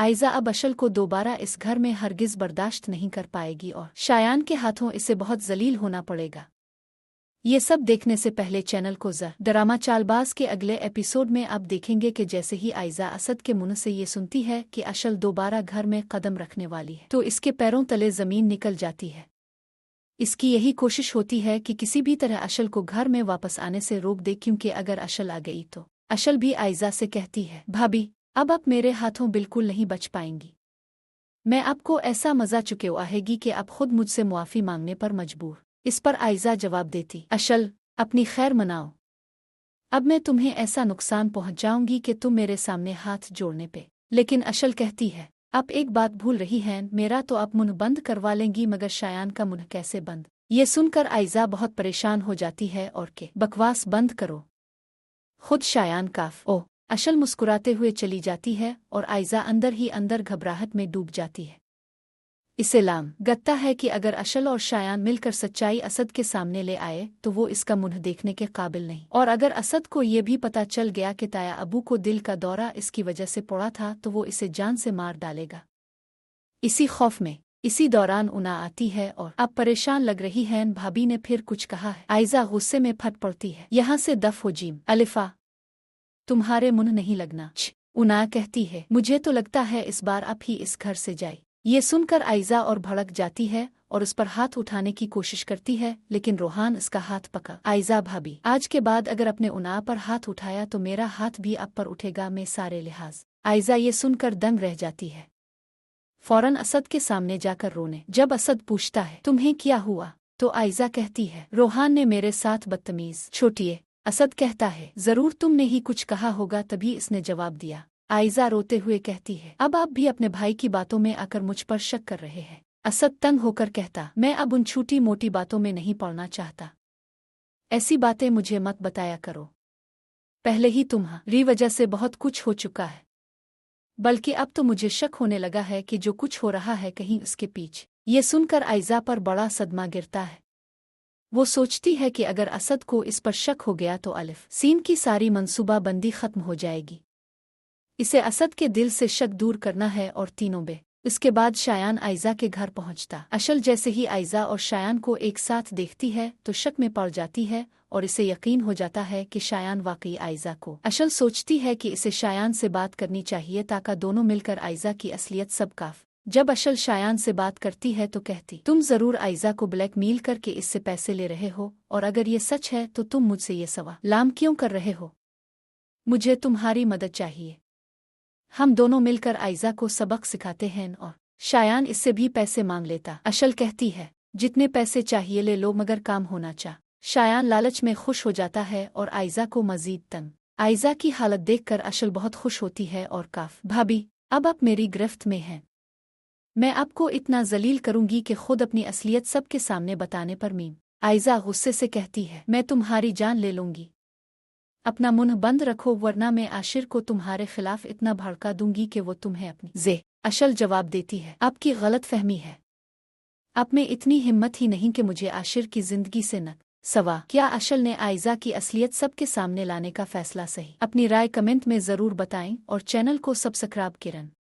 आयजा अब अशल को दोबारा इस घर में हरगिज बर्दाश्त नहीं कर पाएगी और शायान के हाथों इसे बहुत जलील होना पड़ेगा। ये सब देखने से पहले चैनल को ड्रामा चालबाज के अगले एपिसोड में आप देखेंगे कि जैसे ही आयजा असद के मुंह से ये सुनती है कि अशल दोबारा घर में कदम रखने वाली है तो इसके पैरों तले जमीन निकल जाती है। इसकी यही कोशिश होती है कि किसी भी तरह अशल को घर में वापस आने से रोक दे, क्योंकि अगर अशल आ गई तो अशल भी आयजा से कहती है, भाभी अब आप मेरे हाथों बिल्कुल नहीं बच पाएंगी। मैं आपको ऐसा मजा चुके आहेगी कि आप खुद मुझसे मुआफ़ी मांगने पर मजबूर। इस पर आयजा जवाब देती, अशल अपनी खैर मनाओ, अब मैं तुम्हें ऐसा नुकसान पहुंचाऊंगी कि तुम मेरे सामने हाथ जोड़ने पे। लेकिन अशल कहती है, आप एक बात भूल रही हैं, मेरा तो आप मुंह बंद करवा लेंगी मगर शायान का मुंह कैसे बंद। ये सुनकर आयजा बहुत परेशान हो जाती है और के बकवास बंद करो, खुद शायान ओह। अशल मुस्कुराते हुए चली जाती है और आयजा अंदर ही अंदर घबराहट में डूब जाती है। इसे गत्ता है कि अगर अशल और शायान मिलकर सच्चाई असद के सामने ले आए तो वो इसका मुंह देखने के काबिल नहीं, और अगर असद को ये भी पता चल गया कि ताया अबू को दिल का दौरा इसकी वजह से पड़ा था तो वो इसे जान से मार डालेगा। इसी खौफ में इसी दौरान उना आती है और अब परेशान लग रही है, भाभी ने फिर कुछ कहा है। आयजा गुस्से में फट पड़ती है, यहाँ से दफ हो जीम अलिफा, तुम्हारे मुंह नहीं लगना। उना कहती है, मुझे तो लगता है इस बार आप ही इस घर से जाए। ये सुनकर आयजा और भड़क जाती है और उस पर हाथ उठाने की कोशिश करती है, लेकिन रोहान इसका हाथ पकड़, आयजा भाभी आज के बाद अगर अपने उना पर हाथ उठाया तो मेरा हाथ भी आप पर उठेगा, मैं सारे लिहाज। आयजा ये सुनकर दंग रह जाती है, फौरन असद के सामने जाकर रोने। जब असद पूछता है तुम्हें क्या हुआ तो आयजा कहती है, रोहान ने मेरे साथ बदतमीज छोटिए। असद कहता है, जरूर तुमने ही कुछ कहा होगा तभी इसने जवाब दिया। आयजा रोते हुए कहती है, अब आप भी अपने भाई की बातों में आकर मुझ पर शक कर रहे हैं। असद तंग होकर कहता, मैं अब उन छोटी मोटी बातों में नहीं पड़ना चाहता, ऐसी बातें मुझे मत बताया करो, पहले ही तुम्हारी वजह से बहुत कुछ हो चुका है, बल्कि अब तो मुझे शक होने लगा है कि जो कुछ हो रहा है कहीं उसके पीछे। ये सुनकर आयजा पर बड़ा सदमा गिरता है। वो सोचती है कि अगर असद को इस पर शक हो गया तो अलिफ सीन की सारी मंसूबा बंदी खत्म हो जाएगी। इसे असद के दिल से शक दूर करना है और तीनों बे। इसके बाद शायान आयजा के घर पहुंचता। अशल जैसे ही आयजा और शायान को एक साथ देखती है तो शक में पड़ जाती है और इसे यकीन हो जाता है कि शायान वाकई आयजा को। अशल सोचती है कि इसे शायान से बात करनी चाहिए ताकि दोनों मिलकर आयजा की असलियत सब काफ। जब अशल शायान से बात करती है तो कहती, तुम जरूर आयजा को ब्लैकमेल करके इससे पैसे ले रहे हो, और अगर ये सच है तो तुम मुझसे ये सवाल क्यों कर रहे हो? मुझे तुम्हारी मदद चाहिए, हम दोनों मिलकर आयजा को सबक सिखाते हैं। और शायान इससे भी पैसे मांग लेता। अशल कहती है, जितने पैसे चाहिए ले लो मगर काम होना चाह। शायान लालच में खुश हो जाता है और आयजा को मजीद तंग। आयजा की हालत देखकर अशल बहुत खुश होती है और काफ, भाभी अब आप मेरी गिरफ्त में हैं, मैं आपको इतना जलील करूंगी कि खुद अपनी असलियत सबके सामने बताने पर मीम। आयजा गुस्से से कहती है, मैं तुम्हारी जान ले लूंगी, अपना मुंह बंद रखो वरना मैं आशिर को तुम्हारे खिलाफ इतना भड़का दूंगी कि वो तुम्हें अपनी जे। अशल जवाब देती है, आपकी गलत फहमी है, आप में इतनी हिम्मत ही नहीं कि मुझे आशिर की जिंदगी से न सवा। क्या अशल ने आयजा की असलियत सबके सामने लाने का फैसला सही? अपनी राय कमेंट में जरूर बताएं और चैनल को सब्सक्राइब करें।